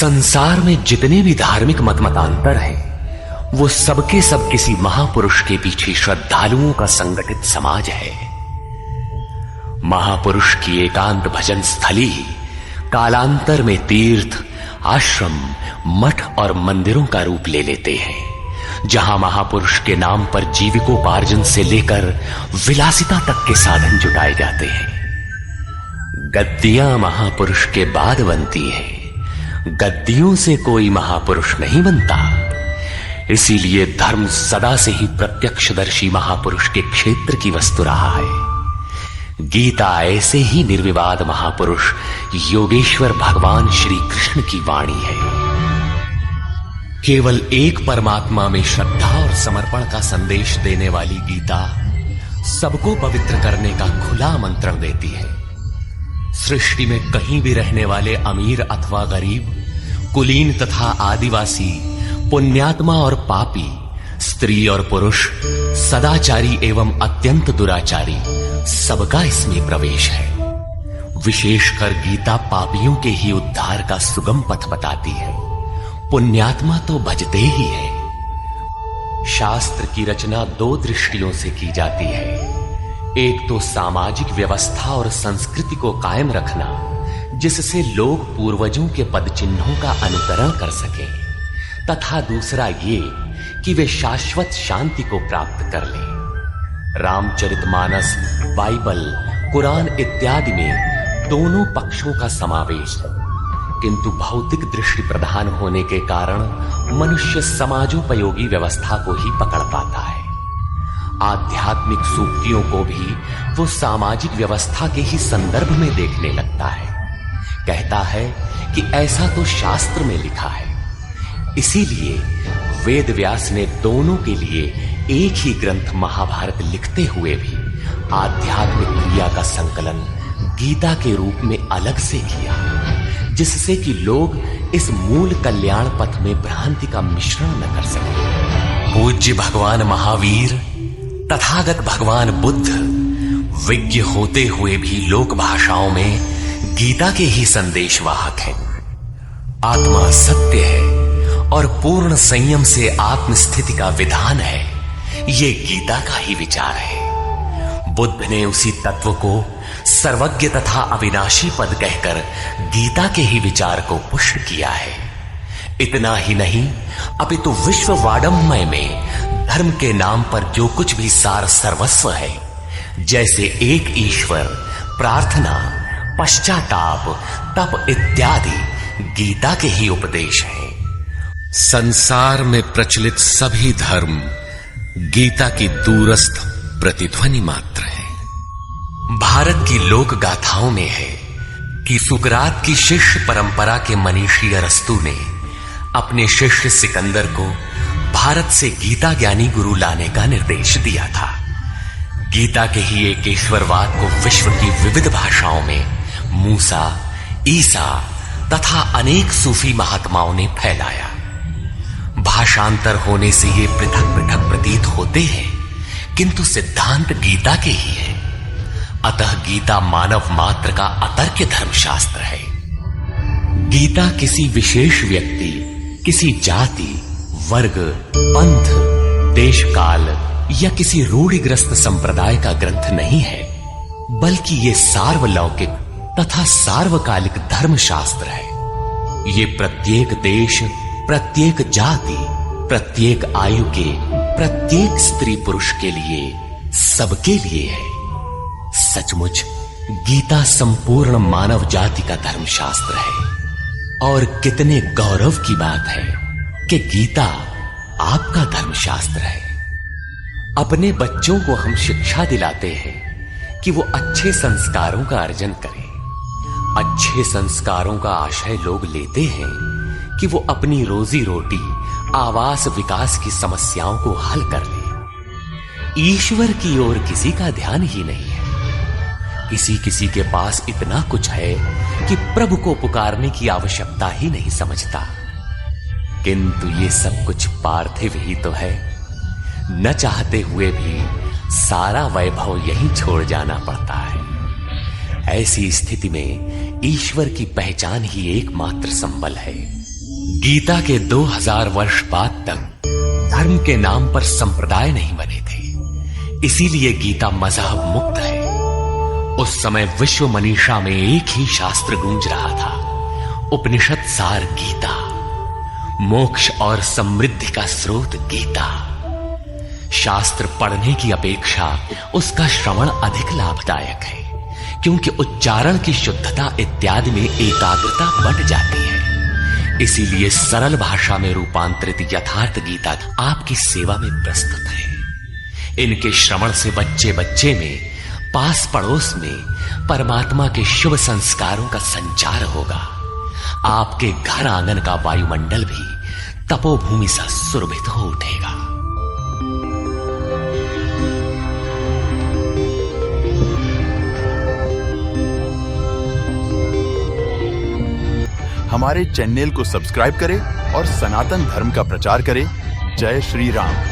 संसार में जितने भी धार्मिक मतमतांतर हैं, वो सबके सब किसी महापुरुष के पीछे श्रद्धालुओं का संगठित समाज है। महापुरुष की एकांत भजन स्थली ही कालांतर में तीर्थ, आश्रम, मठ और मंदिरों का रूप ले लेते हैं, जहां महापुरुष के नाम पर जीविकोपार्जन से लेकर विलासिता तक के साधन जुटाए जाते हैं। गद्दियां महापुरुष के बाद बनती हैं, गद्दियों से कोई महापुरुष नहीं बनता। इसीलिए धर्म सदा से ही प्रत्यक्षदर्शी महापुरुष के क्षेत्र की वस्तु रहा है। गीता ऐसे ही निर्विवाद महापुरुष योगेश्वर भगवान श्री कृष्ण की वाणी है। केवल एक परमात्मा में श्रद्धा और समर्पण का संदेश देने वाली गीता सबको पवित्र करने का खुला आमंत्रण देती है। सृष्टि में कहीं भी रहने वाले अमीर अथवा गरीब, कुलीन तथा आदिवासी, पुण्यात्मा और पापी, स्त्री और पुरुष, सदाचारी एवं अत्यंत दुराचारी, सबका इसमें प्रवेश है। विशेषकर गीता पापियों के ही उद्धार का सुगम पथ बताती है। पुण्यात्मा तो भजते ही है। शास्त्र की रचना दो दृष्टियों से की जाती है। एक तो सामाजिक व्यवस्था और संस्कृति को कायम रखना, जिससे लोग पूर्वजों के पद चिन्हों का अनुकरण कर सकें, तथा दूसरा ये कि वे शाश्वत शांति को प्राप्त कर लें। रामचरितमानस, बाइबल, कुरान इत्यादि में दोनों पक्षों का समावेश है, किंतु भौतिक दृष्टि प्रधान होने के कारण मनुष्य समाजोपयोगी व्यवस्था को ही पकड़ पाता है। आध्यात्मिक सूक्तियों को भी वो सामाजिक व्यवस्था के ही संदर्भ में देखने लगता है। कहता है कि ऐसा तो शास्त्र में लिखा है। इसीलिए वेद व्यास ने दोनों के लिए एक ही ग्रंथ महाभारत लिखते हुए भी आध्यात्मिक क्रिया का संकलन गीता के रूप में अलग से किया, जिससे कि लोग इस मूल कल्याण पथ में भ्रांति का मिश्रण न कर सके। पूज्य भगवान महावीर, तथागत भगवान बुद्ध विज्ञ होते हुए भी लोक भाषाओं में गीता के ही संदेशवाहक हैं। आत्मा सत्य है और पूर्ण संयम से आत्मस्थिति का विधान है, ये गीता का ही विचार है। बुद्ध ने उसी तत्व को सर्वज्ञ तथा अविनाशी पद कहकर गीता के ही विचार को पुष्ट किया है। इतना ही नहीं, अपितु विश्व वाडमय में धर्म के नाम पर जो कुछ भी सार सर्वस्व है, जैसे एक ईश्वर, प्रार्थना, पश्चाताप, तप इत्यादि गीता के ही उपदेश है। संसार में प्रचलित सभी धर्म गीता की दूरस्थ प्रतिध्वनि मात्र है। भारत की लोक गाथाओं में है कि सुकरात की शिष्य परंपरा के मनीषी अरस्तु ने अपने शिष्य सिकंदर को भारत से गीता ज्ञानी गुरु लाने का निर्देश दिया था। गीता के ही एक ईश्वरवाद को विश्व की विविध भाषाओं में मूसा, ईसा तथा अनेक सूफी महात्माओं ने फैलाया। भाषांतर होने से ये पृथक पृथक प्रतीत होते हैं, किंतु सिद्धांत गीता के ही है। अतः गीता मानव मात्र का अतर्क्य धर्मशास्त्र है। गीता किसी विशेष व्यक्ति, किसी जाति, वर्ग, पंथ, देश काल या किसी रूढ़िग्रस्त संप्रदाय का ग्रंथ नहीं है, बल्कि ये सार्वलौकिक तथा सार्वकालिक धर्मशास्त्र है। ये प्रत्येक देश, प्रत्येक जाति, प्रत्येक आयु के, प्रत्येक स्त्री पुरुष के लिए, सबके लिए है। सचमुच गीता संपूर्ण मानव जाति का धर्मशास्त्र है। और कितने गौरव की बात है कि गीता आपका धर्मशास्त्र है। अपने बच्चों को हम शिक्षा दिलाते हैं कि वो अच्छे संस्कारों का अर्जन करें। अच्छे संस्कारों का आशय लोग लेते हैं कि वो अपनी रोजी रोटी, आवास, विकास की समस्याओं को हल कर ले। ईश्वर की ओर किसी का ध्यान ही नहीं है। किसी के पास इतना कुछ है कि प्रभु को पुकारने की आवश्यकता ही नहीं समझता। किंतु ये सब कुछ पार्थिव ही तो है। न चाहते हुए भी सारा वैभव यहीं छोड़ जाना पड़ता है। ऐसी स्थिति में ईश्वर की पहचान ही एकमात्र संबल है। गीता के 2000 वर्ष बाद तक धर्म के नाम पर संप्रदाय नहीं बने थे, इसीलिए गीता मजहब मुक्त है। उस समय विश्व मनीषा में एक ही शास्त्र गूंज रहा था, उपनिषद सार गीता, मोक्ष और समृद्धि का स्रोत गीता। शास्त्र पढ़ने की अपेक्षा उसका श्रवण अधिक लाभदायक है, क्योंकि उच्चारण की शुद्धता इत्यादि में एकाग्रता बढ़ जाती है। इसीलिए सरल भाषा में रूपांतरित यथार्थ गीता आपकी सेवा में प्रस्तुत है। इनके श्रवण से बच्चे बच्चे में, पास पड़ोस में परमात्मा के शुभ संस्कारों का संचार होगा। आपके घर आंगन का वायुमंडल भी तपोभूमि सा सुरभित हो उठेगा। हमारे चैनल को सब्सक्राइब करें और सनातन धर्म का प्रचार करें। जय श्री राम।